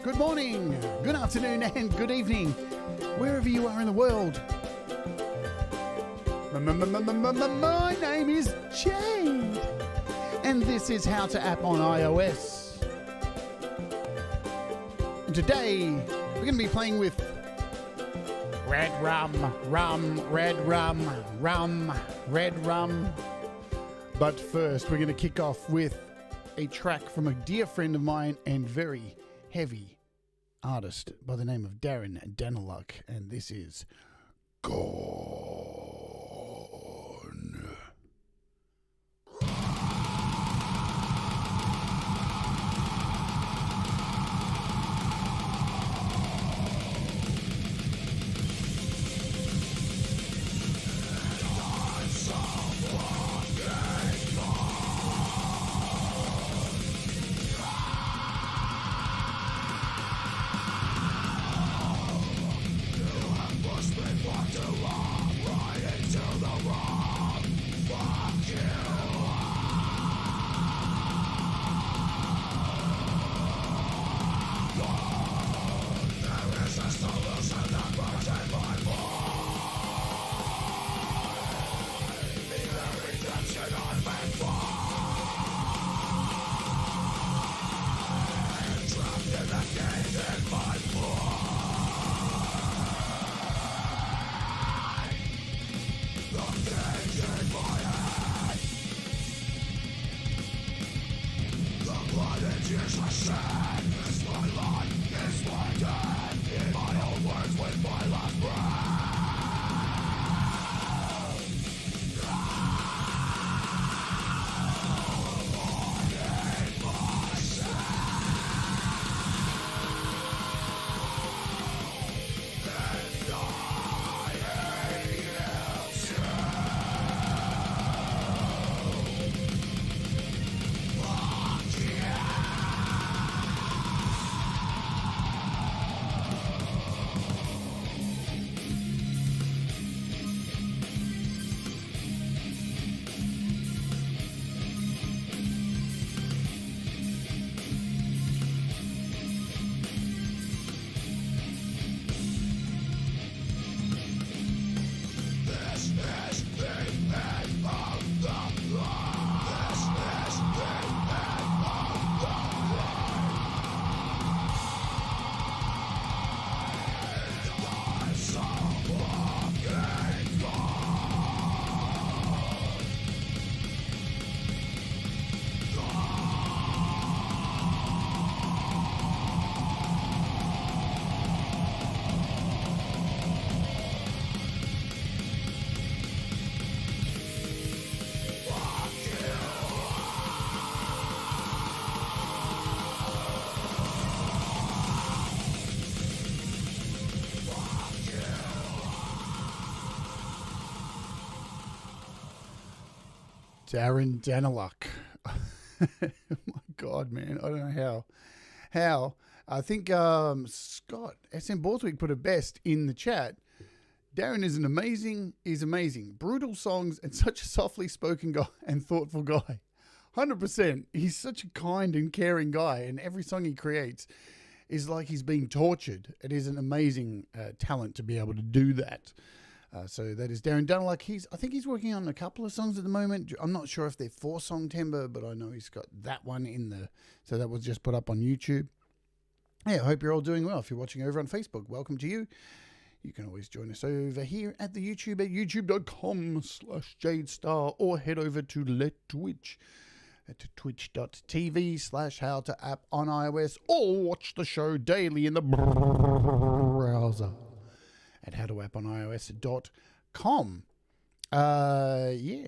good morning, good afternoon, and good evening, wherever you are in the world. My name is Jade, and this is How to App on iOS. And today, we're going to be playing with red rum, red rum. But first, we're going to kick off with a track from a dear friend of mine and very heavy artist by the name of Darren Daniluk, and this is Gone. Darren Daniluk. My God, man. I don't know how. I think Scott, SM Borthwick put it best in the chat. Darren is amazing. Brutal songs and such a softly spoken guy and thoughtful guy. 100%. He's such a kind and caring guy, and every song he creates is like he's being tortured. It is an amazing talent to be able to do that. So that is Darren Daniluk. I think he's working on a couple of songs at the moment. I'm not sure if they're 4-song timbre, but I know he's got that one in the. So that was just put up on YouTube. Yeah, I hope you're all doing well. If you're watching over on Facebook, welcome to you. You can always join us over here at the YouTube at youtube.com/Jade Starr, or head over to Twitch at twitch.tv/howtoapp on iOS, or watch the show daily in the browser at howtoapponIOS.com. Yeah.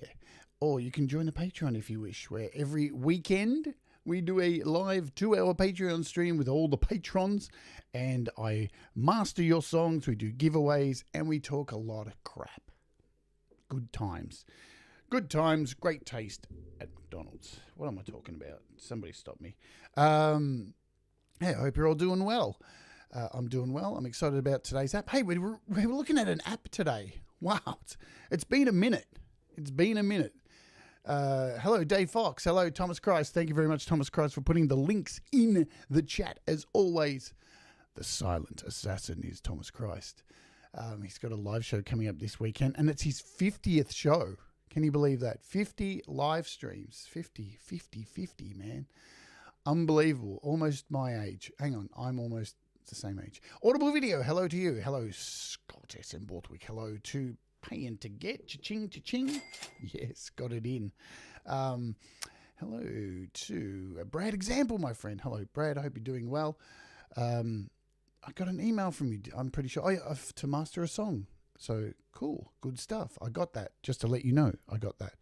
Or you can join the Patreon if you wish, where every weekend we do a live 2-hour Patreon stream with all the patrons, and I master your songs, we do giveaways, and we talk a lot of crap. Good times, great taste at McDonald's. What am I talking about? Somebody stop me. Hey, I hope you're all doing well. I'm doing well. I'm excited about today's app. Hey, we're looking at an app today. Wow, it's been a minute. Hello, Dave Fox. Hello, Thomas Christ. Thank you very much, Thomas Christ, for putting the links in the chat, as always. The silent assassin is Thomas Christ. He's got a live show coming up this weekend, and it's his 50th show. Can you believe that? 50 live streams. 50, man. Unbelievable. Almost my age. Hang on, I'm almost the same age. Audible Video, hello to you. Hello, Scott S. in Borthwick. Hello to Paying to Get. Cha-ching, cha-ching. Yes, got it in. Hello to Brad Example, my friend. Hello, Brad. I hope you're doing well. I got an email from you, I'm pretty sure. To master a song. So, cool. Good stuff. I got that. Just to let you know, I got that.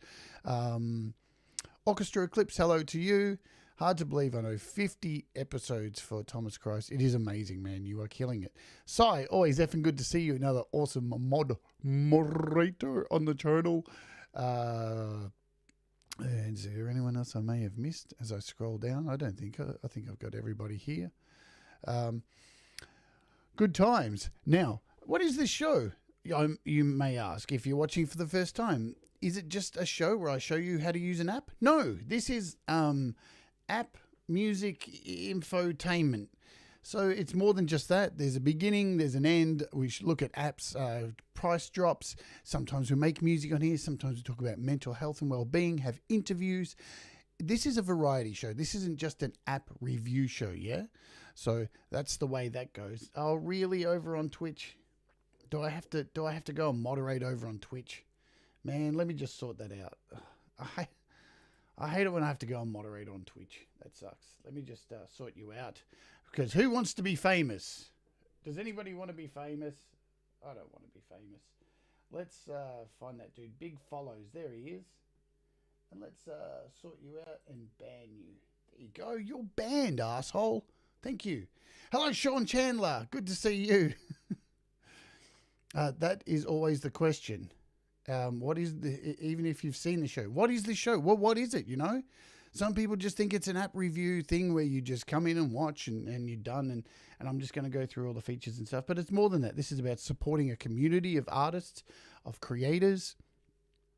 Orchestra Eclipse, hello to you. Hard to believe, I know, 50 episodes for Thomas Christ. It is amazing, man. You are killing it. Sai, always effing good to see you. Another awesome moderator on the channel. And is there anyone else I may have missed as I scroll down? I don't think. I think I've got everybody here. Good times. Now, what is this show? You may ask if you're watching for the first time. Is it just a show where I show you how to use an app? No, this is app music infotainment. So it's more than just that. There's a beginning, there's an end. We should look at apps, price drops. Sometimes we make music on here. Sometimes we talk about mental health and well-being, have interviews. This is a variety show. This isn't just an app review show, yeah? So that's the way that goes. Oh, really? Over on Twitch? Do I have to go and moderate over on Twitch? Man, let me just sort that out. I hate it when I have to go and moderate on Twitch. That sucks. Let me just sort you out. Because who wants to be famous? Does anybody want to be famous? I don't want to be famous. Let's find that dude. Big follows. There he is. And let's sort you out and ban you. There you go. You're banned, asshole. Thank you. Hello, Sean Chandler. Good to see you. That is always the question. What is even if you've seen the show, what is the show? Well, what is it, you know? Some people just think it's an app review thing where you just come in and watch and you're done and I'm just going to go through all the features and stuff. But it's more than that. This is about supporting a community of artists, of creators.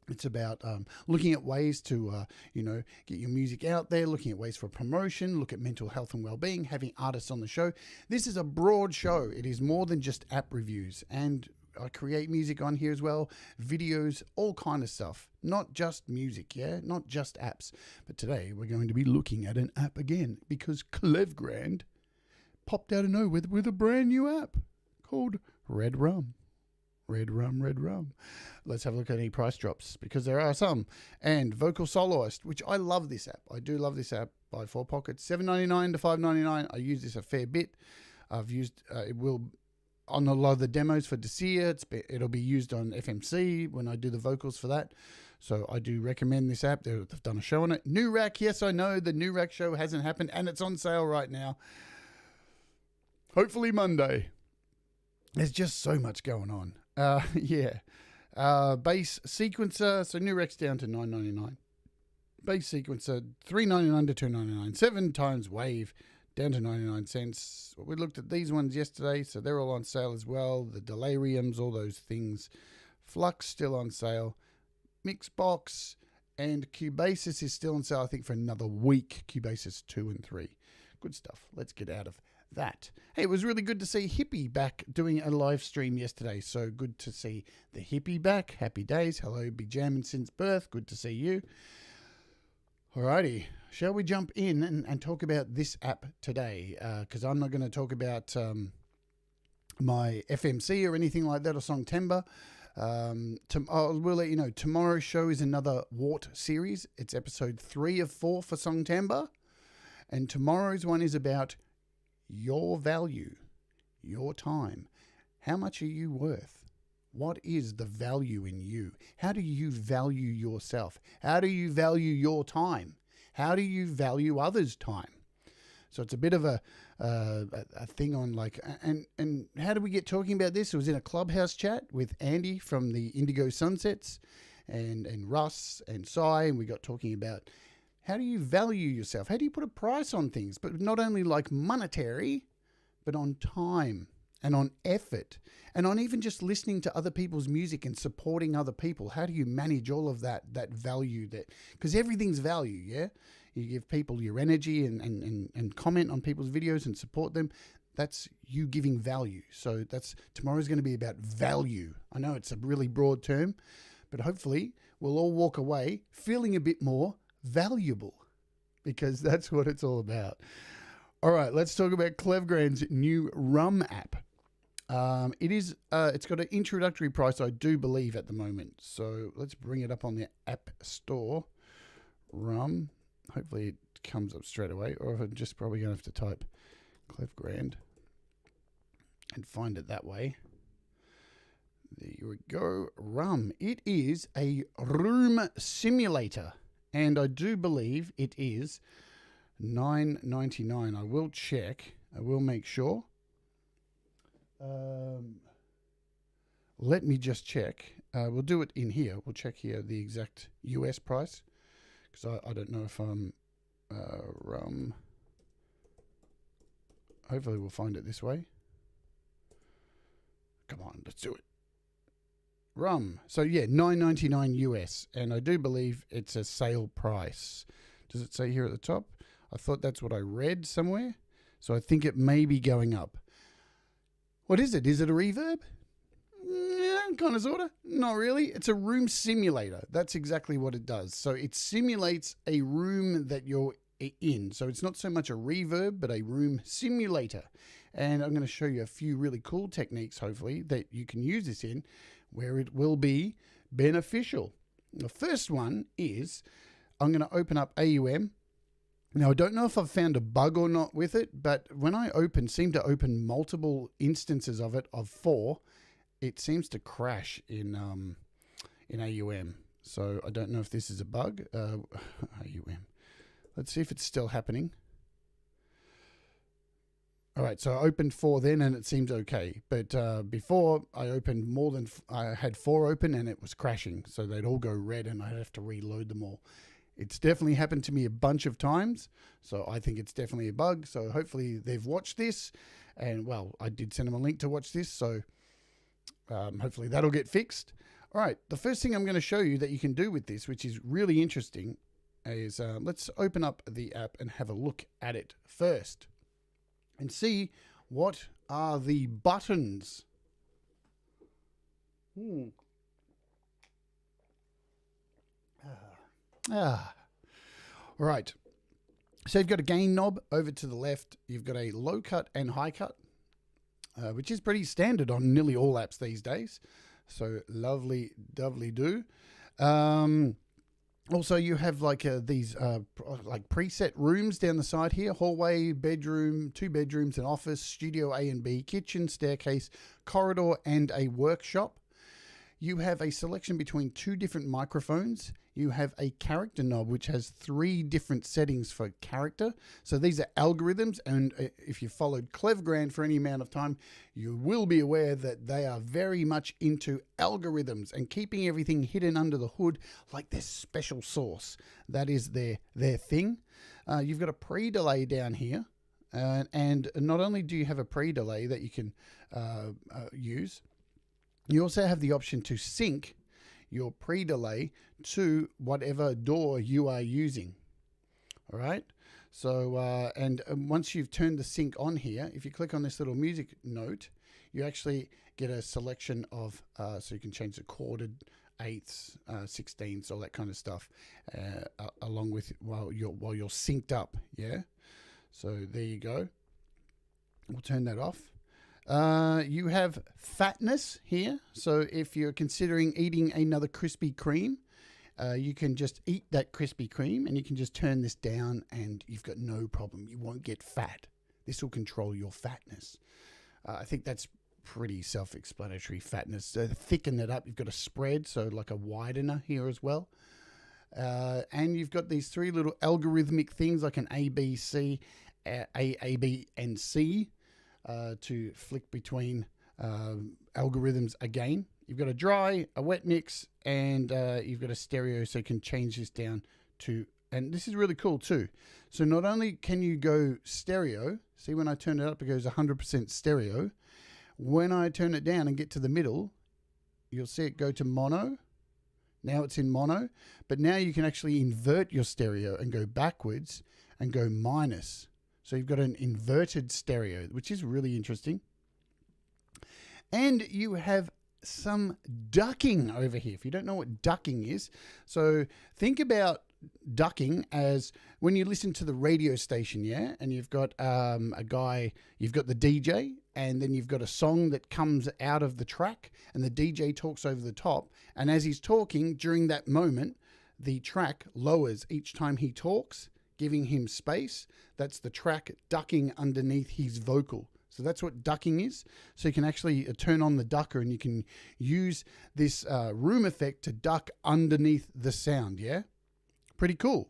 It's about looking at ways to, get your music out there, looking at ways for promotion, look at mental health and well-being, having artists on the show. This is a broad show. It is more than just app reviews. And I create music on here as well, videos, all kind of stuff. Not just music, yeah? Not just apps. But today we're going to be looking at an app again because Klevgrand popped out of nowhere with a brand new app called Red Rum. Red Rum. Let's have a look at any price drops because there are some. And Vocal Soloist, which I love this app. I do love this app by 4 Pockets. $7.99 to $5.99. I use this a fair bit. I've used it will on a lot of the demos for Desir. It'll be used on FMC when I do the vocals for that. So I do recommend this app. They've done a show on it. New Rack, yes, I know the New Rack show hasn't happened and it's on sale right now. Hopefully Monday. There's just so much going on. Bass sequencer. So New Rack's down to $9.99. Bass sequencer $3.99 to $2.99. 7 times wave down to 99 cents. We looked at these ones yesterday, so they're all on sale as well. The Deliriums, all those things. Flux still on sale. Mixbox and Cubasis is still on sale, I think, for another week. Cubasis 2 and 3. Good stuff. Let's get out of that. Hey, it was really good to see Hippie back doing a live stream yesterday. So good to see the Hippie back. Happy days. Hello, Big Jammin' since birth. Good to see you. Alrighty, shall we jump in and talk about this app today? Because I'm not going to talk about my FMC or anything like that or Songtember. We'll let you know, tomorrow's show is another Wart series. It's episode 3 of 4 for Songtember. And tomorrow's one is about your value, your time. How much are you worth? What is the value in you? How do you value yourself? How do you value your time? How do you value others' time? So it's a bit of a thing on like, and how did we get talking about this? It was in a Clubhouse chat with Andy from the Indigo Sunsets and Russ and Sai, and we got talking about how do you value yourself? How do you put a price on things? But not only like monetary, but on time and on effort and on even just listening to other people's music and supporting other people. How do you manage all of that value? That because everything's value, yeah? You give people your energy and comment on people's videos and support them. That's you giving value. So tomorrow's going to be about value. I know it's a really broad term, but hopefully we'll all walk away feeling a bit more valuable, because that's what it's all about. All right, let's talk about Klevgrand's new Rum app. It's got an introductory price, I do believe, at the moment. So let's bring it up on the App Store. Rum. Hopefully it comes up straight away, or I'm just probably going to have to type Klevgrand and find it that way. There we go. Rum. It is a room simulator, and I do believe it is $9.99. I will check. I will make sure. Let me just check. We'll do it in here. We'll check here the exact US price, because I don't know if I'm Rum. Hopefully we'll find it this way. Come on, let's do it. Rum. So yeah, $9.99 US, and I do believe it's a sale price. Does it say here at the top? I thought that's what I read somewhere, so I think it may be going up. What is it? Is it a reverb? Yeah, kind of, sort of. Not really. It's a room simulator. That's exactly what it does. So it simulates a room that you're in. So it's not so much a reverb, but a room simulator. And I'm going to show you a few really cool techniques, hopefully, that you can use this in, where it will be beneficial. The first one is I'm going to open up AUM. Now, I don't know if I've found a bug or not with it, but when I seem to open multiple instances of it, of 4, it seems to crash in AUM. So I don't know if this is a bug. AUM. Let's see if it's still happening. All right, so I opened 4 then, and it seems okay. But before, I opened I had 4 open, and it was crashing. So they'd all go red, and I'd have to reload them all. It's definitely happened to me a bunch of times, so I think it's definitely a bug. So hopefully they've watched this, and well, I did send them a link to watch this, so hopefully that'll get fixed. All right, the first thing I'm going to show you that you can do with this, which is really interesting, is let's open up the app and have a look at it first and see what are the buttons. Right. So you've got a gain knob over to the left. You've got a low cut and high cut, which is pretty standard on nearly all apps these days. So lovely, dovely do. Also, you have like these like preset rooms down the side here: hallway, bedroom, 2 bedrooms, an office, studio A and B, kitchen, staircase, corridor, and a workshop. You have a selection between 2 different microphones. You have a character knob, which has 3 different settings for character. So these are algorithms, and if you followed Klevgrand for any amount of time, you will be aware that they are very much into algorithms and keeping everything hidden under the hood like their special sauce. That is their thing. You've got a pre-delay down here, and not only do you have a pre-delay that you can use, you also have the option to sync your pre-delay to whatever DAW you are using. All right. So, and once you've turned the sync on here, if you click on this little music note, you actually get a selection of, so you can change the chorded 8ths, 16ths, all that kind of stuff, along with while you're synced up. Yeah. So there you go. We'll turn that off. You have fatness here. So if you're considering eating another Krispy Kreme, you can just eat that Krispy Kreme, and you can just turn this down and you've got no problem. You won't get fat. This will control your fatness. I think that's pretty self-explanatory. Fatness. Thicken it up. You've got a spread, so like a widener here as well. And you've got these 3 little algorithmic things like an A, B, C, A, B, and C. To flick between algorithms again. You've got a dry, a wet mix, and you've got a stereo, so you can change this down to, and this is really cool too. So not only can you go stereo, see when I turn it up, it goes 100% stereo. When I turn it down and get to the middle, you'll see it go to mono. Now it's in mono, but now you can actually invert your stereo and go backwards and go minus. So you've got an inverted stereo, which is really interesting. And you have some ducking over here. If you don't know what ducking is, so think about ducking as when you listen to the radio station, yeah, and you've got a guy, you've got the DJ, and then you've got a song that comes out of the track, and the DJ talks over the top, and as he's talking during that moment, the track lowers each time he talks, giving him space. That's the track ducking underneath his vocal. So that's what ducking is. So you can actually turn on the ducker and you can use this room effect to duck underneath the sound, yeah? Pretty cool.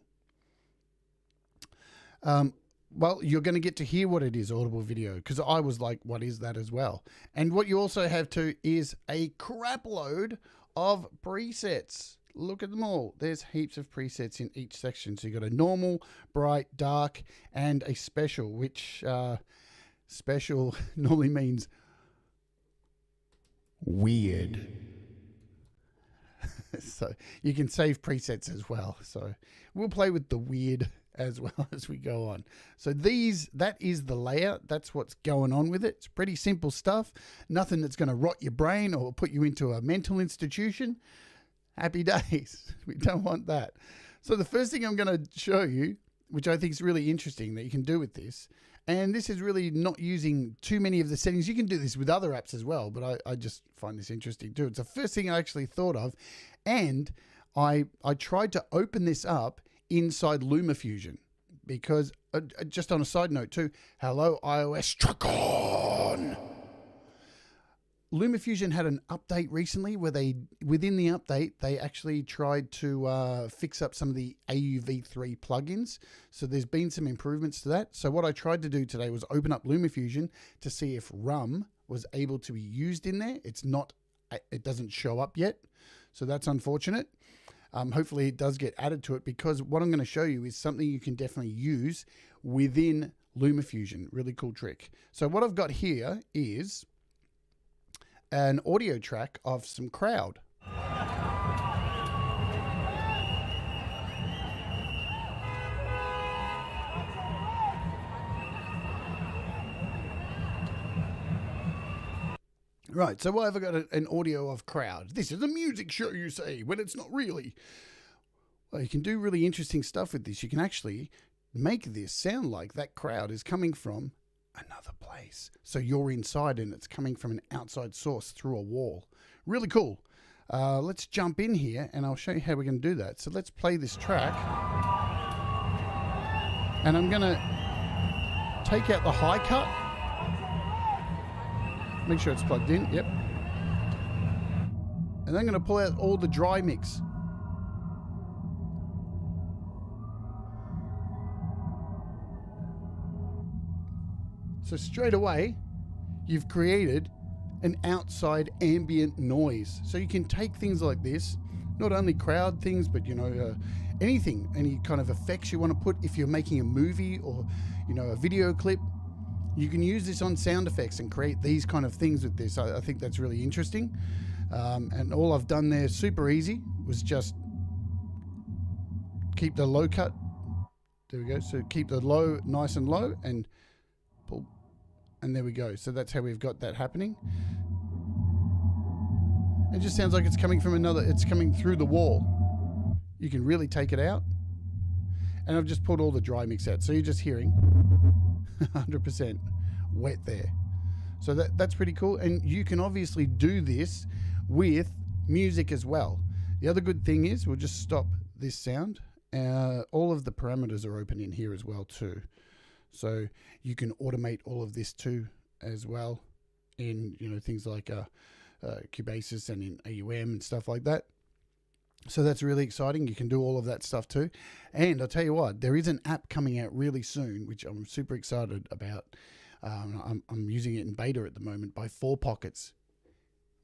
Well, you're going to get to hear what it is, Audible Video, because I was like, what is that as well? And what you also have too is a crap load of presets. Look at them all. There's heaps of presets in each section. So you've got a normal, bright, dark, and a special, which special normally means weird. So you can save presets as well. So we'll play with the weird as well as we go on. So that is the layout. That's what's going on with it. It's pretty simple stuff. Nothing that's going to rot your brain or put you into a mental institution. Happy days. We don't want that. So the first thing I'm going to show you, which I think is really interesting that you can do with this, and this is really not using too many of the settings. You can do this with other apps as well, but I just find this interesting too. It's the first thing I actually thought of, and I tried to open this up inside LumaFusion because, just on a side note too, hello iOS, truck on! LumaFusion had an update recently where within the update, they actually tried to fix up some of the AUV3 plugins. So there's been some improvements to that. So what I tried to do today was open up LumaFusion to see if Rum was able to be used in there. It doesn't show up yet. So that's unfortunate. Hopefully it does get added to it, because what I'm going to show you is something you can definitely use within LumaFusion. Really cool trick. So what I've got here is an audio track of some crowd. Right, so why have I got an audio of crowd? This is a music show, you say, when it's not really. Well, you can do really interesting stuff with this. You can actually make this sound like that crowd is coming from another place. So you're inside and it's coming from an outside source through a wall. Really cool. Let's jump in here and I'll show you how we're going to do that. So let's play this track. And I'm going to take out the high cut. Make sure it's plugged in. Yep. And I'm going to pull out all the dry mix. So straight away, you've created an outside ambient noise. So you can take things like this, not only crowd things, but, anything, any kind of effects you want to put. If you're making a movie or, a video clip, you can use this on sound effects and create these kind of things with this. I think that's really interesting. And all I've done there, super easy, was just keep the low cut. There we go. So keep the low nice and low and pull. And there we go. So that's how we've got that happening. It just sounds like it's coming from it's coming through the wall. You can really take it out. And I've just pulled all the dry mix out. So you're just hearing 100% wet there. So that's pretty cool. And you can obviously do this with music as well. The other good thing is, we'll just stop this sound. All of the parameters are open in here as well too. So you can automate all of this too as well in, things like Cubasis and in AUM and stuff like that. So that's really exciting. You can do all of that stuff too. And I'll tell you what, there is an app coming out really soon, which I'm super excited about. I'm using it in beta at the moment by 4Pockets,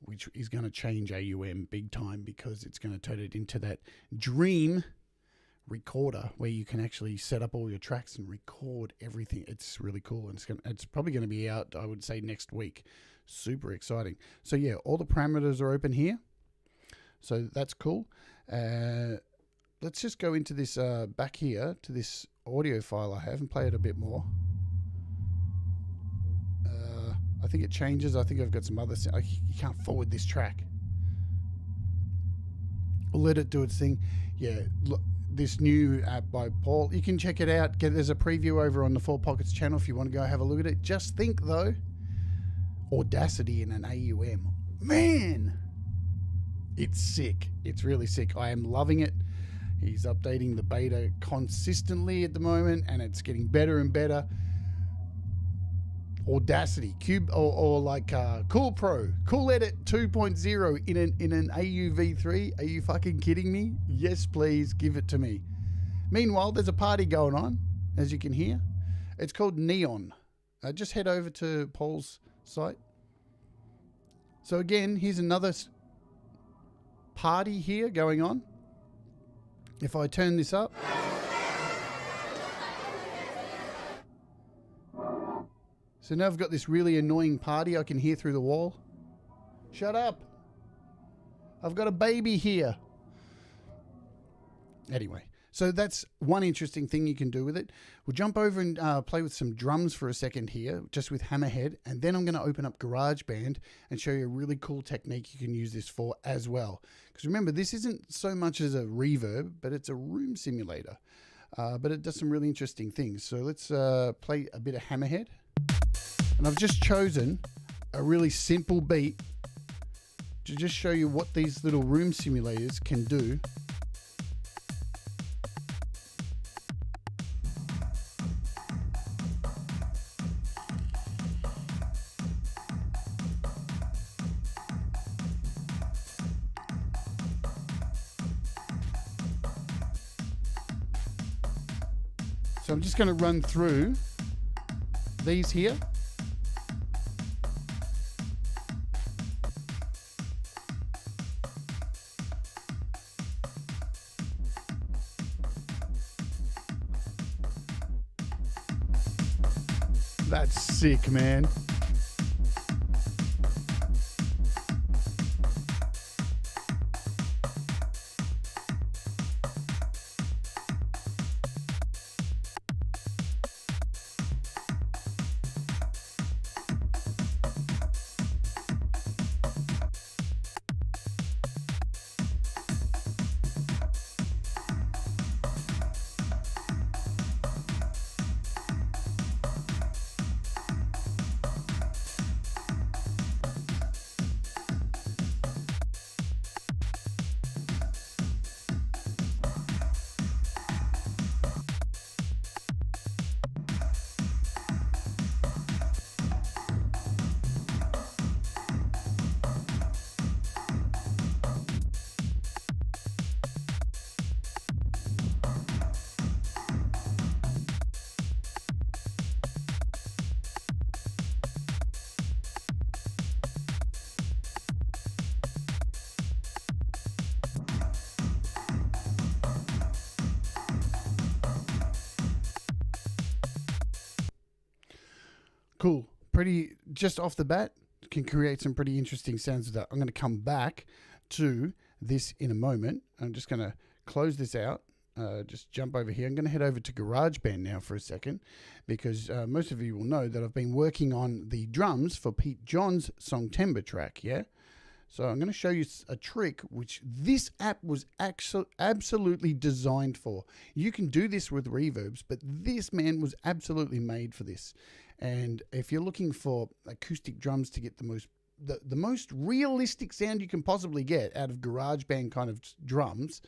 which is going to change AUM big time, because it's going to turn it into that dream recorder where you can actually set up all your tracks and record everything. It's really cool, and it's probably going to be out, I would say, next week. Super exciting. So yeah, all the parameters are open here, so that's cool. Let's just go into this back here to this audio file I have and play it a bit more. I think it changes. I think I've got some other... You can't forward this track. We'll let it do its thing. Yeah, look, this new app by Paul. You can check it out. There's a preview over on the Four Pockets channel if you want to go have a look at it. Just think, though, Audacity in an AUM. Man, it's sick. It's really sick. I am loving it. He's updating the beta consistently at the moment, and it's getting better and better. Audacity, Cube, or like Cool Pro, Cool Edit 2.0 in an AUV3. Are you fucking kidding me? Yes, please give it to me. Meanwhile, there's a party going on, as you can hear. It's called Neon. Just head over to Paul's site. So again, here's another party here going on. If I turn this up. So now I've got this really annoying party I can hear through the wall. Shut up. I've got a baby here. Anyway, so that's one interesting thing you can do with it. We'll jump over and play with some drums for a second here, just with Hammerhead. And then I'm going to open up GarageBand and show you a really cool technique you can use this for as well. Because remember, this isn't so much as a reverb, but it's a room simulator. But it does some really interesting things. So let's play a bit of Hammerhead. And I've just chosen a really simple beat to just show you what these little room simulators can do. So I'm just going to run through these here. That's sick, man. Cool. Pretty, just off the bat, can create some pretty interesting sounds with that. I'm going to come back to this in a moment. I'm just going to close this out. Just jump over here. I'm going to head over to GarageBand now for a second, because most of you will know that I've been working on the drums for Pete John's Songtember track, yeah? So I'm going to show you a trick which this app was absolutely designed for. You can do this with reverbs, but this, man, was absolutely made for this. And if you're looking for acoustic drums to get the most realistic sound you can possibly get out of GarageBand kind of drums,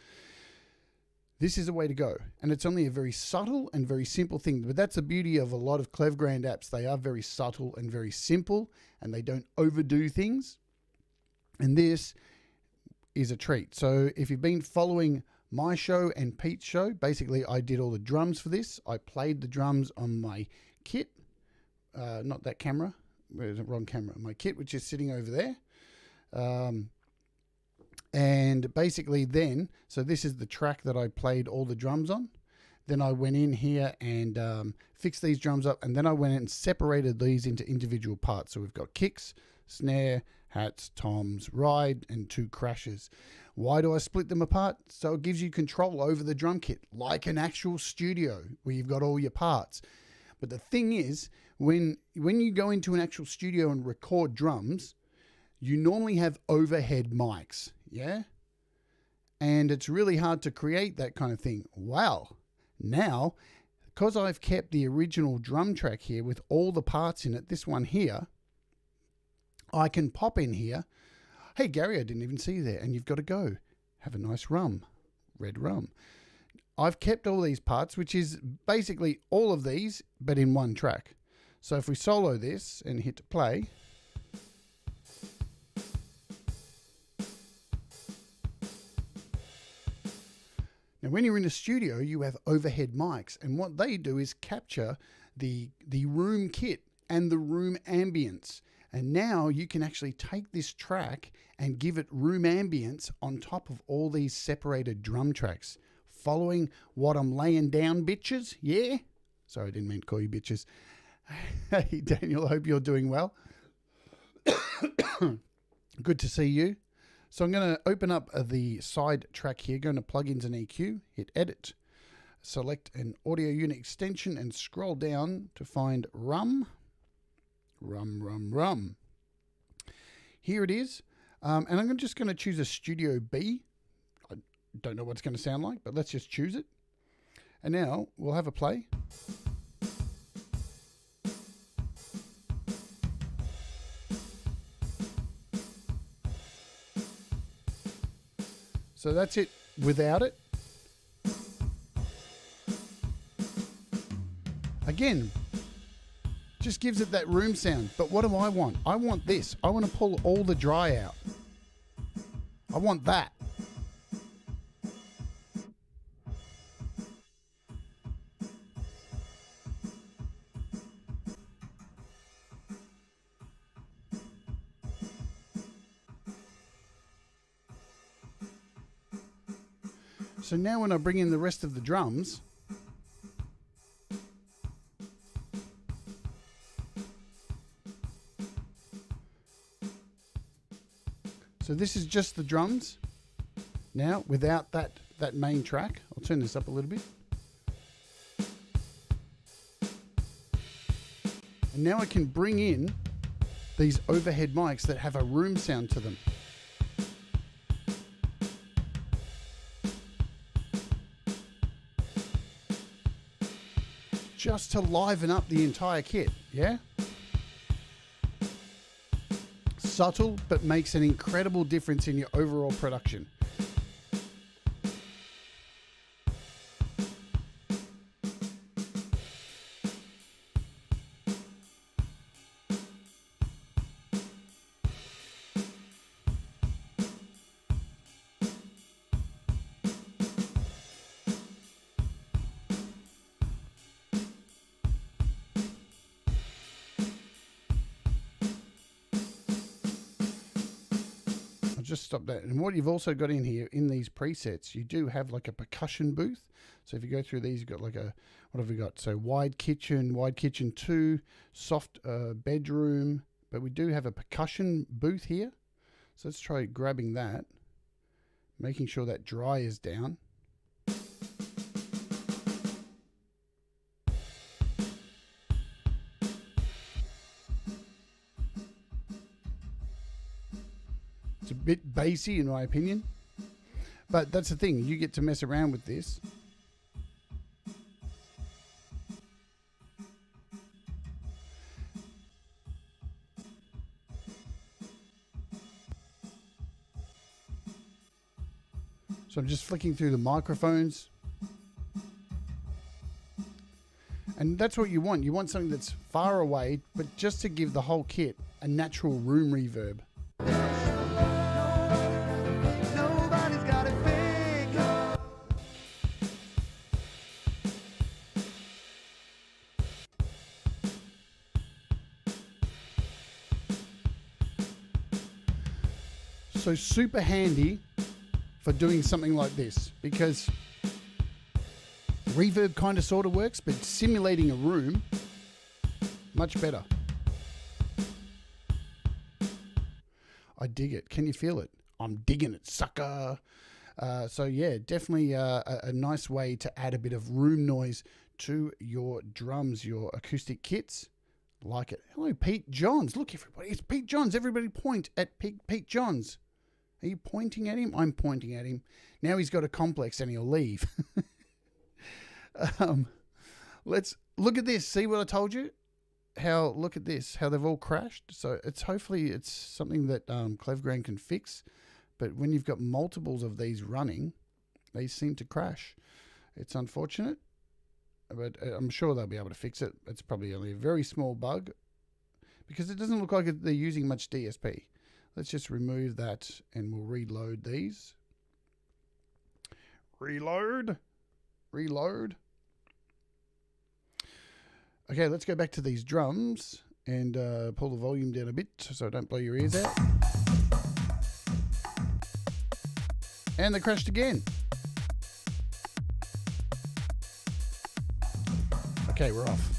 this is a way to go. And it's only a very subtle and very simple thing. But that's the beauty of a lot of Klevgrand apps. They are very subtle and very simple, and they don't overdo things. And this is a treat. So if you've been following my show and Pete's show, basically I did all the drums for this. I played the drums on my kit, not that camera, where's the wrong camera? My kit, which is sitting over there. And basically then, so this is the track that I played all the drums on. Then I went in here and fixed these drums up, and then I went in and separated these into individual parts. So we've got kicks, snare, hats, toms, ride, and 2 crashes. Why do I split them apart? So it gives you control over the drum kit, like an actual studio where you've got all your parts. But the thing is, when you go into an actual studio and record drums, you normally have overhead mics, yeah? And it's really hard to create that kind of thing. Well, now, because I've kept the original drum track here with all the parts in it, this one here, I can pop in here. Hey, Gary, I didn't even see you there. And you've got to go. Have a nice rum. Red rum. I've kept all these parts, which is basically all of these, but in one track. So if we solo this and hit play, now when you're in a studio, you have overhead mics, and what they do is capture the room kit and the room ambience. And now you can actually take this track and give it room ambience on top of all these separated drum tracks. Following what I'm laying down, bitches? Yeah? Sorry, I didn't mean to call you bitches. Hey, Daniel, hope you're doing well. Good to see you. So I'm going to open up the side track here, go into plugins and EQ, hit edit, select an audio unit extension and scroll down to find rum. Here it is. And I'm just going to choose a Studio B. I don't know what it's going to sound like, but let's just choose it. And now we'll have a play. So that's it without it. Again, just gives it that room sound. But what do I want? I want this. I want to pull all the dry out. I want that. So now when I bring in the rest of the drums, so this is just the drums now without that main track. I'll turn this up a little bit. And now I can bring in these overhead mics that have a room sound to them. Just to liven up the entire kit, yeah? Subtle, but makes an incredible difference in your overall production. Just stop that. And what you've also got in here in these presets, you do have like a percussion booth. So if you go through these, you've got like a, what have we got? So wide kitchen 2, soft bedroom, but we do have a percussion booth here. So let's try grabbing that, making sure that dry is down. It's a bit bassy in my opinion, but that's the thing, you get to mess around with this. So I'm just flicking through the microphones. And that's what you want. You want something that's far away, but just to give the whole kit a natural room reverb. So super handy for doing something like this, because reverb kind of sort of works, but simulating a room, much better. I dig it. Can you feel it? I'm digging it, sucker. So yeah, definitely a nice way to add a bit of room noise to your drums, your acoustic kits. Like it. Hello, Pete Johns. Look, everybody, it's Pete Johns. Everybody point at Pete Johns. Are you pointing at him? I'm pointing at him. Now he's got a complex and he'll leave. Let's look at this. See what I told you? Look at this, how they've all crashed. So hopefully it's something that Klevgrand can fix. But when you've got multiples of these running, they seem to crash. It's unfortunate, but I'm sure they'll be able to fix it. It's probably only a very small bug because it doesn't look like they're using much DSP. Let's just remove that and we'll reload these. Reload. Okay, let's go back to these drums and pull the volume down a bit so don't blow your ears out. And they crashed again. Okay, we're off.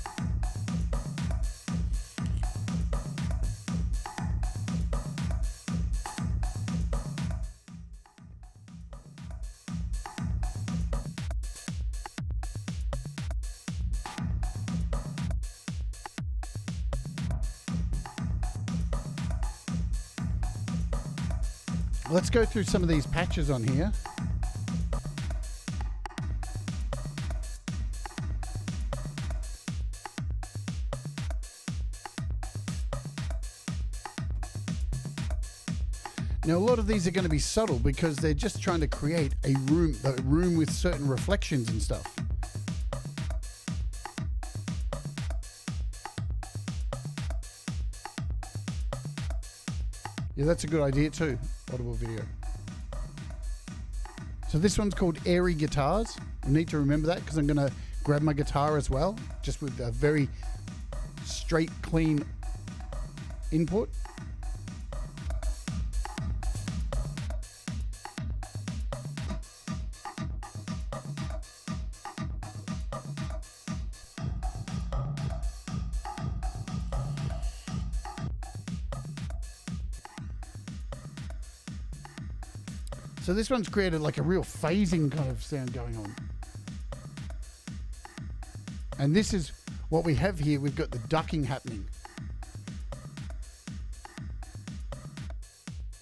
Let's go through some of these patches on here. Now, a lot of these are going to be subtle because they're just trying to create a room with certain reflections and stuff. Yeah, that's a good idea too. Audible video. So this one's called Airy Guitars. I need to remember that because I'm going to grab my guitar as well, just with a very straight, clean input. So this one's created like a real phasing kind of sound going on. And this is what we have here. We've got the ducking happening.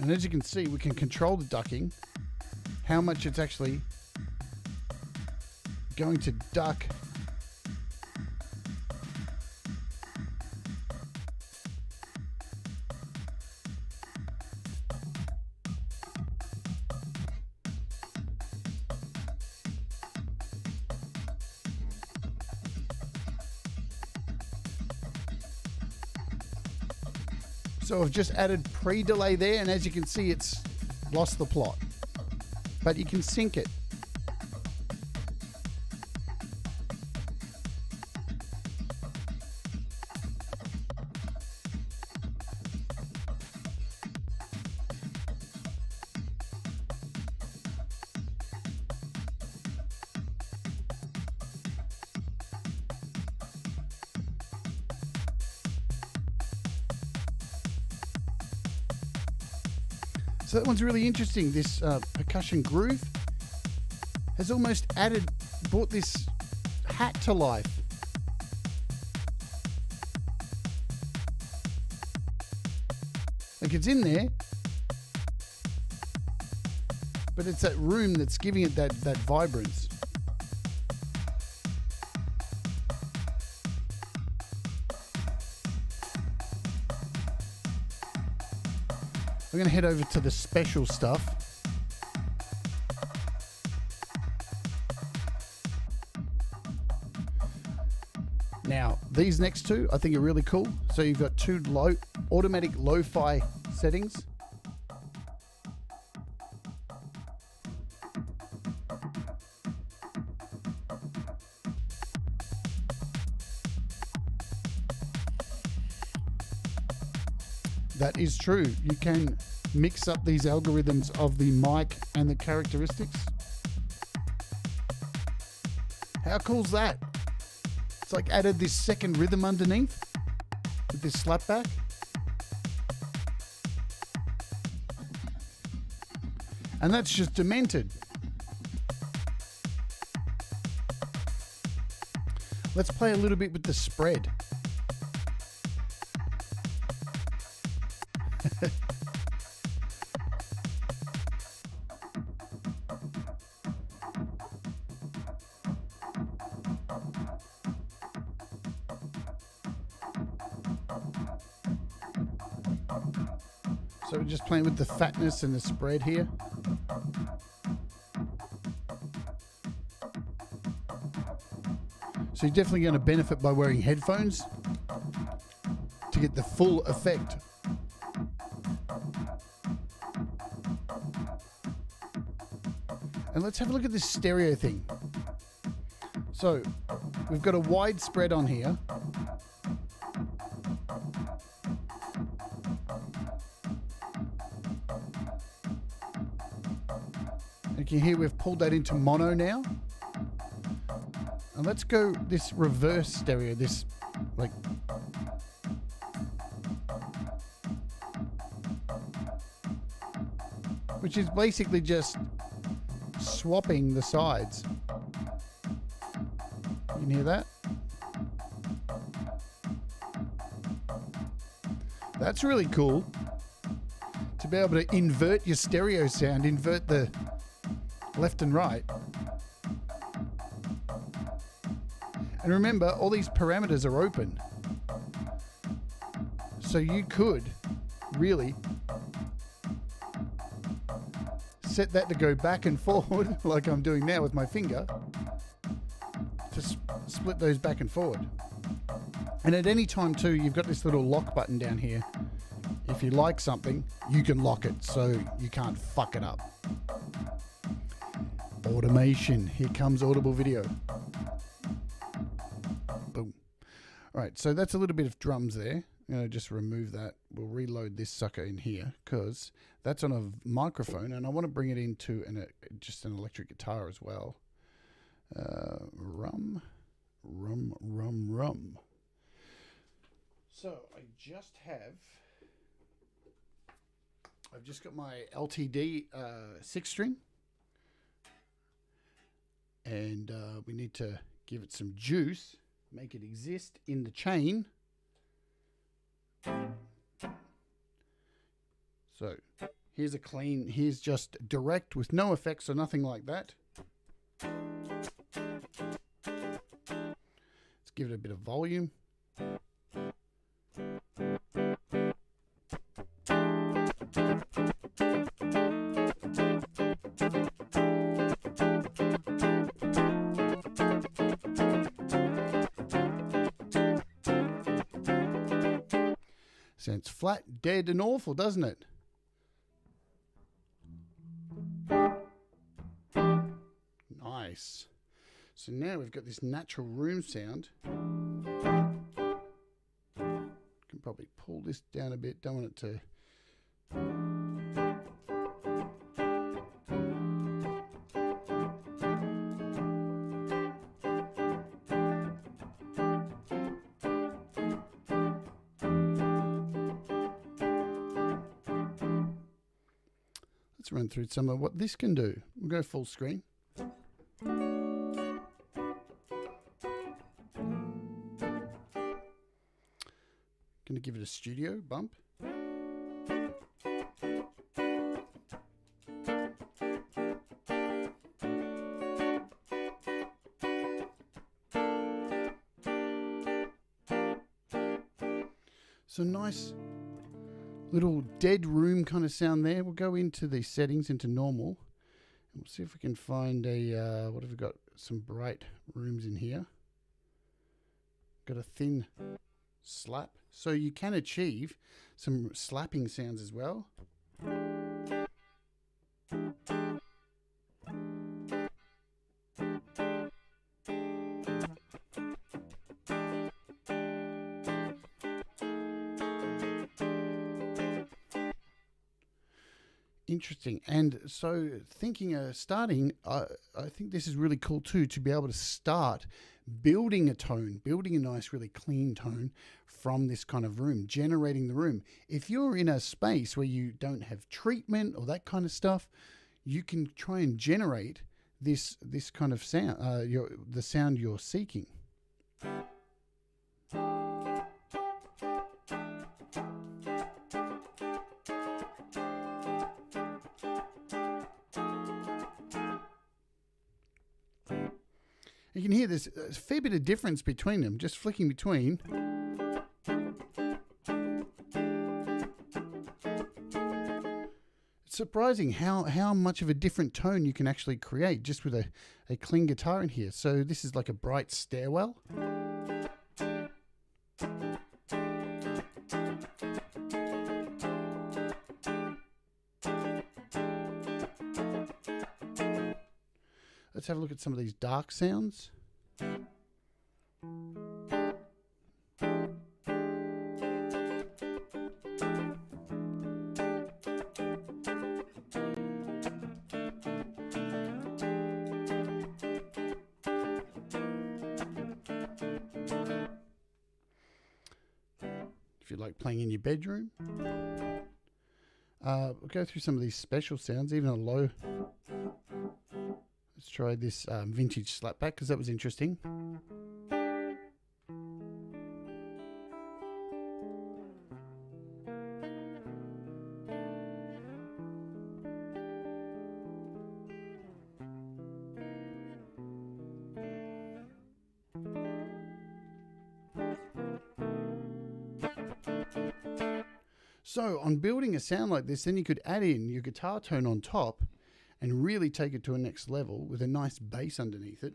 And as you can see, we can control the ducking, how much it's actually going to duck. So I've just added pre-delay there, and as you can see, it's lost the plot. But you can sync it. So that one's really interesting. This percussion groove has almost brought this hat to life. Like it's in there, but it's that room that's giving it that vibrance. We're going to head over to the special stuff. Now, these next two I think are really cool. So you've got two automatic lo-fi settings. That is true. You can mix up these algorithms of the mic and the characteristics. How cool's that? It's like added this second rhythm underneath with this slapback. And that's just demented. Let's play a little bit with the spread. So we're just playing with the fatness and the spread here. So you're definitely going to benefit by wearing headphones to get the full effect. And let's have a look at this stereo thing. So we've got a wide spread on here. You can hear we've pulled that into mono now. And let's go this reverse stereo, this like which is basically just swapping the sides. You can hear that? That's really cool. To be able to invert your stereo sound, invert the left and right. And remember, all these parameters are open. So you could really set that to go back and forward, like I'm doing now with my finger, to split those back and forward. And at any time too, you've got this little lock button down here. If you like something, you can lock it so you can't fuck it up. Automation. Here comes audible video. Boom. All right, so that's a little bit of drums there. I'm going to just remove that. We'll reload this sucker in here because that's on a microphone and I want to bring it into just an electric guitar as well. Rum. So I've just got my LTD 6-string and we need to give it some juice, make it exist in the chain. So here's just direct with no effects or nothing like that. Let's give it a bit of volume. Sounds flat, dead, and awful, doesn't it? Nice. So now we've got this natural room sound. Can probably pull this down a bit. Don't want it to. Let's run through some of what this can do. We'll go full screen. Going to give it a studio bump. So nice little dead room kind of sound there. We'll go into the settings, into normal, and we'll see if we can find a, what have we got? Some bright rooms in here. Got a thin slap. So you can achieve some slapping sounds as well. Interesting. And so starting, I think this is really cool too, to be able to start building a tone, building a nice, really clean tone from this kind of room, generating the room. If you're in a space where you don't have treatment or that kind of stuff, you can try and generate this kind of sound, the sound you're seeking. You can hear there's a fair bit of difference between them, just flicking between. surprising how much of a different tone you can actually create just with a clean guitar in here. So this is like a bright stairwell. Let's have a look at some of these dark sounds. If you like playing in your bedroom. We'll go through some of these special sounds, even a low. Let's try this vintage slapback because that was interesting. So on building a sound like this, then you could add in your guitar tone on top and really take it to a next level with a nice bass underneath it.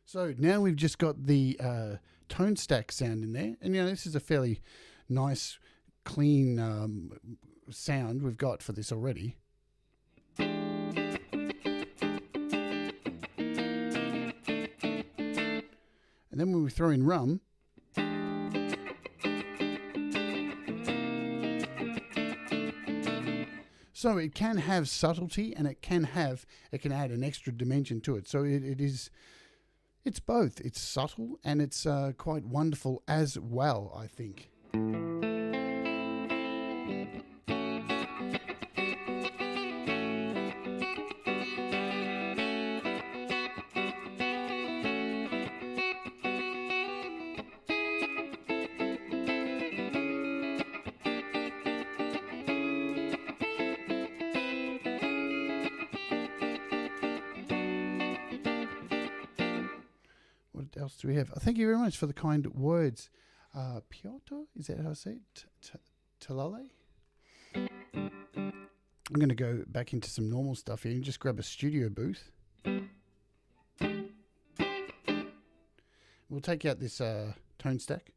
So now we've just got the tone stack sound in there. And, you know, this is a fairly nice, clean sound we've got for this already. And then when we throw in rum, so it can have subtlety and it can add an extra dimension to it. So it's both. It's subtle and it's quite wonderful as well, I think. What else do we have? Thank you very much for the kind words. Piotr, is that how I say it? Talale? I'm going to go back into some normal stuff here and just grab a studio booth. We'll take out this tone stack.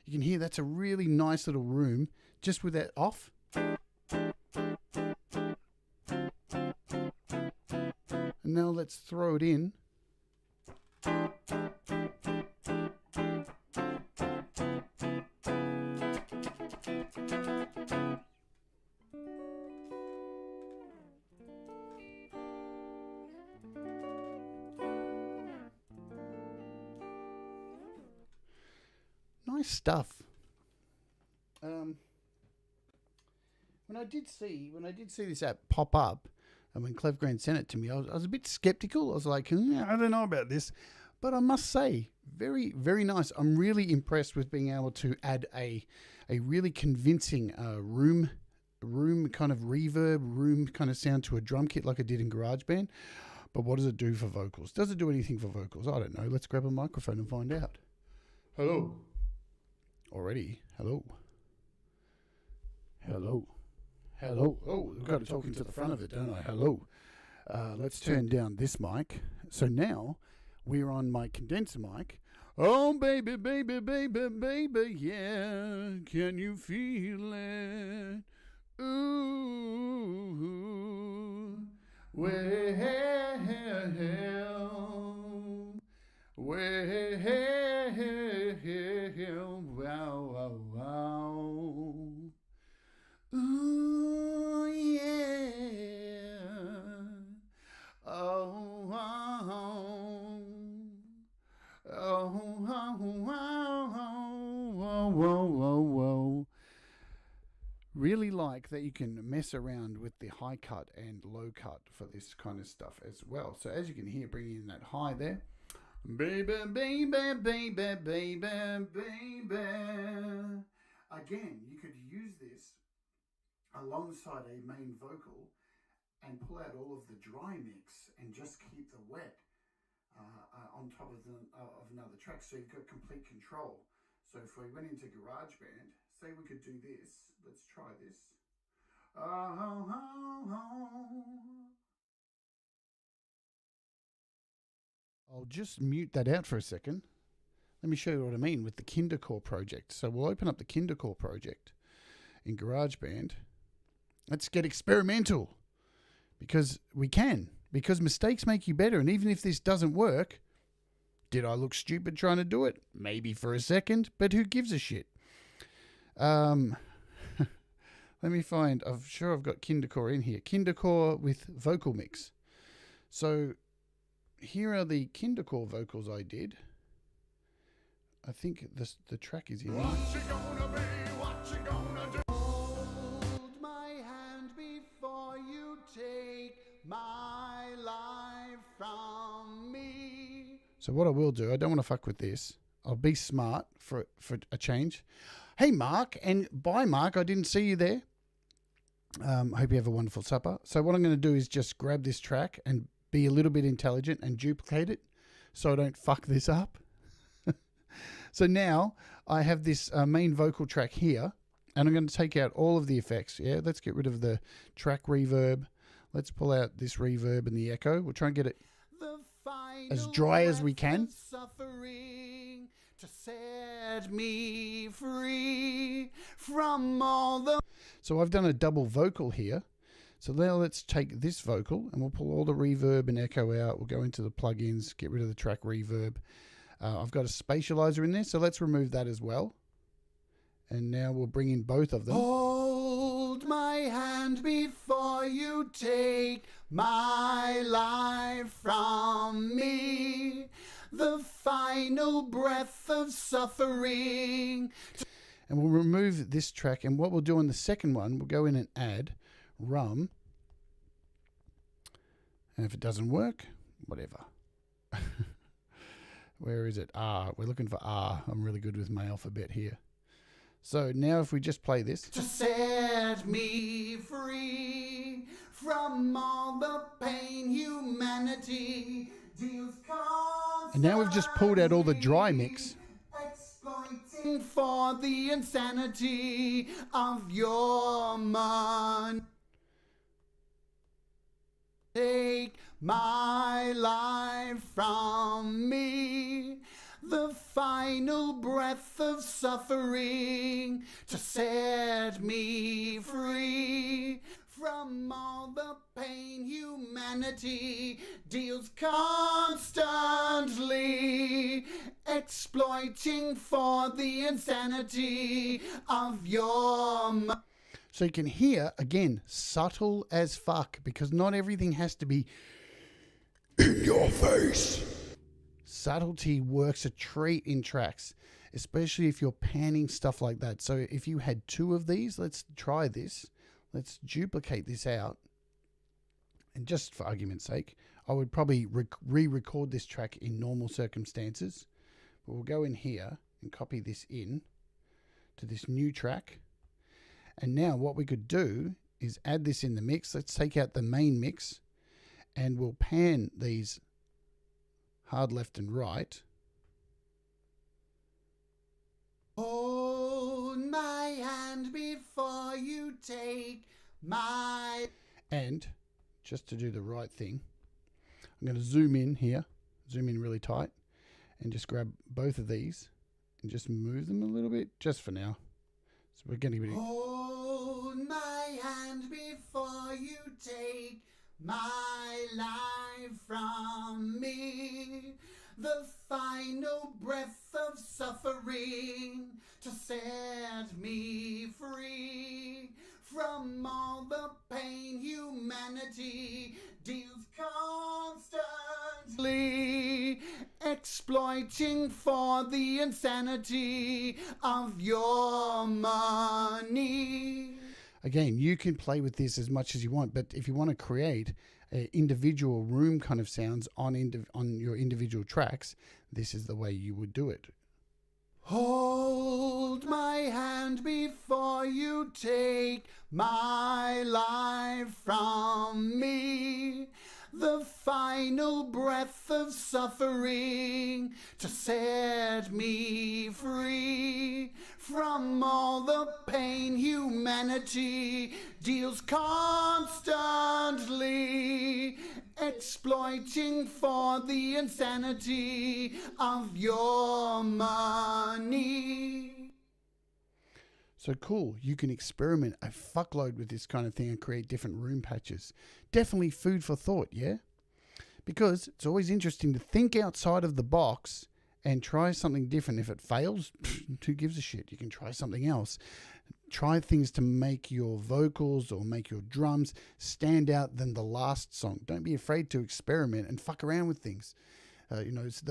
You can hear that's a really nice little room just with that off. And now let's throw it in. Nice stuff. When I did see this app pop up, and when Klevgrand sent it to me, I was a bit skeptical. I was like, I don't know about this, but I must say, very, very nice. I'm really impressed with being able to add a really convincing room kind of reverb, room kind of sound to a drum kit like I did in GarageBand. But what does it do for vocals? Does it do anything for vocals? I don't know. Let's grab a microphone and find out. Hello. Already. Hello. Hello. Hello. Oh, I've got to talk into the front of it, don't I? Hello. Let's turn down this mic. So now we're on my condenser mic. Oh, baby, baby, baby, baby, yeah. Can you feel it? Ooh. Wow, wow, wow. Ooh. like that you can mess around with the high cut and low cut for this kind of stuff as well. So as you can hear, bringing in that high there. Baby, baby, baby, baby, baby. Again, you could use this alongside a main vocal and pull out all of the dry mix and just keep the wet on top of another track, so you've got complete control. So if we went into GarageBand, say we could do this. Let's try this. I'll just mute that out for a second. Let me show you what I mean with the Kindercore project. So we'll open up the Kindercore project in GarageBand. Let's get experimental, because we can. Because mistakes make you better. And even if this doesn't work, did I look stupid trying to do it? Maybe for a second, but who gives a shit? Let me find, I'm sure I've got Kindercore in here. Kindercore with vocal mix. So here are the Kindercore vocals I did. I think the track is in here. What you gonna be? What you gonna do? Hold my hand before you take my life from me. So what I will do, I don't want to fuck with this. I'll be smart for a change. Hey, Mark, and bye, Mark. I didn't see you there. Hope you have a wonderful supper. So what I'm going to do is just grab this track and be a little bit intelligent and duplicate it so I don't fuck this up. So now I have this main vocal track here, and I'm going to take out all of the effects. Yeah, let's get rid of the track reverb. Let's pull out this reverb and the echo. We'll try and get it as dry as we can. Suffering to set me free from all the... So I've done a double vocal here. So now let's take this vocal and we'll pull all the reverb and echo out. We'll go into the plugins, get rid of the track reverb. I've got a spatializer in there, so let's remove that as well. And now we'll bring in both of them. Hold my hand before you take my life from me, the final breath of suffering. And we'll remove this track, and what we'll do on the second one, we'll go in and add rum. And if it doesn't work, whatever. Where is it? R. We're looking for R. I'm really good with my alphabet here. So now if we just play this. To set me free from all the pain humanity deals constantly. And now we've just pulled out all the dry mix. Exploiting for the insanity of your mind. Take my life from me, the final breath of suffering, to set me free from all the pain humanity deals constantly, exploiting for the insanity of your mind. So you can hear, again, subtle as fuck, because not everything has to be in your face. Subtlety works a treat in tracks, especially if you're panning stuff like that. So if you had two of these, let's try this. Let's duplicate this out. And just for argument's sake, I would probably re-record this track in normal circumstances. But we'll go in here and copy this in to this new track. And now what we could do is add this in the mix. Let's take out the main mix and we'll pan these hard left and right. Hold my hand before you take my... And just to do the right thing, I'm going to zoom in here, zoom in really tight, and just grab both of these and just move them a little bit, just for now. So we're going to be... Hold my hand before you take my life from me, the final breath of suffering, to set me free from all the pain humanity deals constantly, exploiting for the insanity of your money. Again, you can play with this as much as you want, but if you want to create individual room kind of sounds on your individual tracks, this is the way you would do it. Hold my hand before you take my life from me, the final breath of suffering to set me free from all the pain humanity deals constantly, exploiting for the insanity of your money. So cool, you can experiment a fuckload with this kind of thing and create different room patches. Definitely food for thought, yeah? Because it's always interesting to think outside of the box and try something different. If it fails, who gives a shit? You can try something else. Try things to make your vocals or make your drums stand out than the last song. Don't be afraid to experiment and fuck around with things.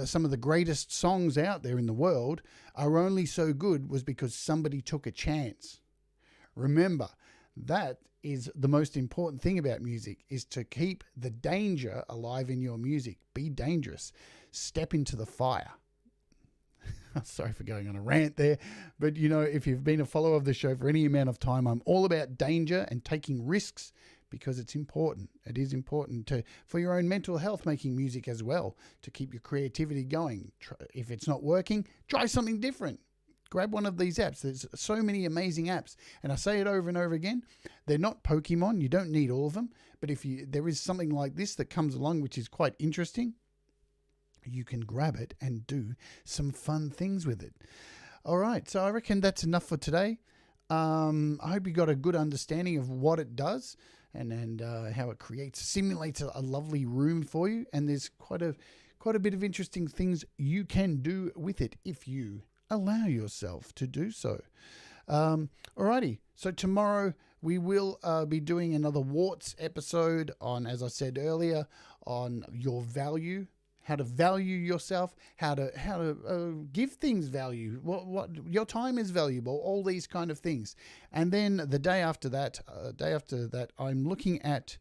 Some of the greatest songs out there in the world are only so good was because somebody took a chance. Remember, that is the most important thing about music, is to keep the danger alive in your music. Be dangerous. Step into the fire. Sorry for going on a rant there, but if you've been a follower of the show for any amount of time, I'm all about danger and taking risks, because it's important. It is important for your own mental health, making music as well, to keep your creativity going. If it's not working, try something different. Grab one of these apps. There's so many amazing apps, and I say it over and over again. They're not Pokemon. You don't need all of them, but there is something like this that comes along which is quite interesting, you can grab it and do some fun things with it. All right, so I reckon that's enough for today. I hope you got a good understanding of what it does and how it simulates a lovely room for you. And there's quite a bit of interesting things you can do with it if you allow yourself to do so. Alrighty, so tomorrow we will be doing another Warts episode on, as I said earlier, on your value. How to value yourself, how to give things value, what your time is valuable, all these kind of things. And then the day after that, I'm looking at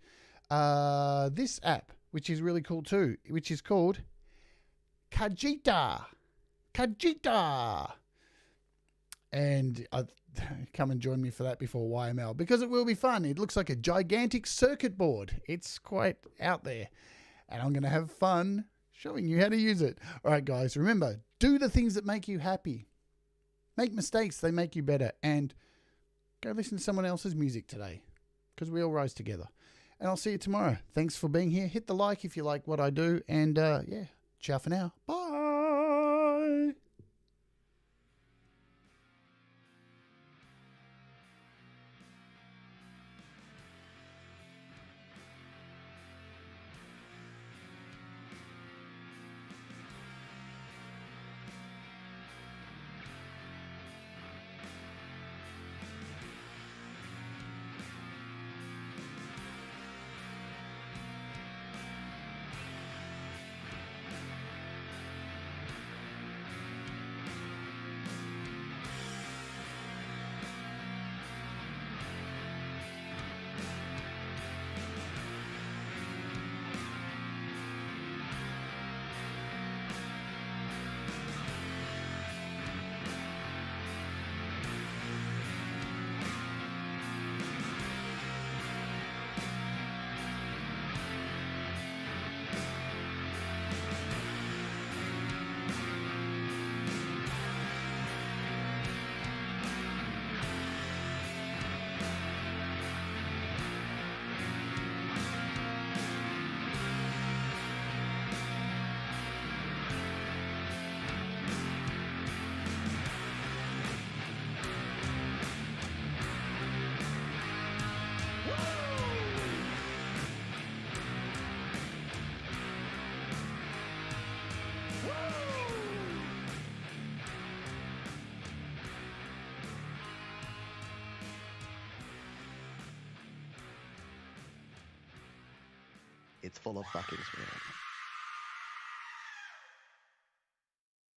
this app, which is really cool too, which is called Kajita. And come and join me for that before YML, because it will be fun. It looks like a gigantic circuit board. It's quite out there, and I'm going to have fun showing you how to use it. All right, guys, remember, do the things that make you happy. Make mistakes, they make you better. And go listen to someone else's music today, because we all rise together. And I'll see you tomorrow. Thanks for being here. Hit the like if you like what I do. And ciao for now. Bye. It's full of fucking spirit.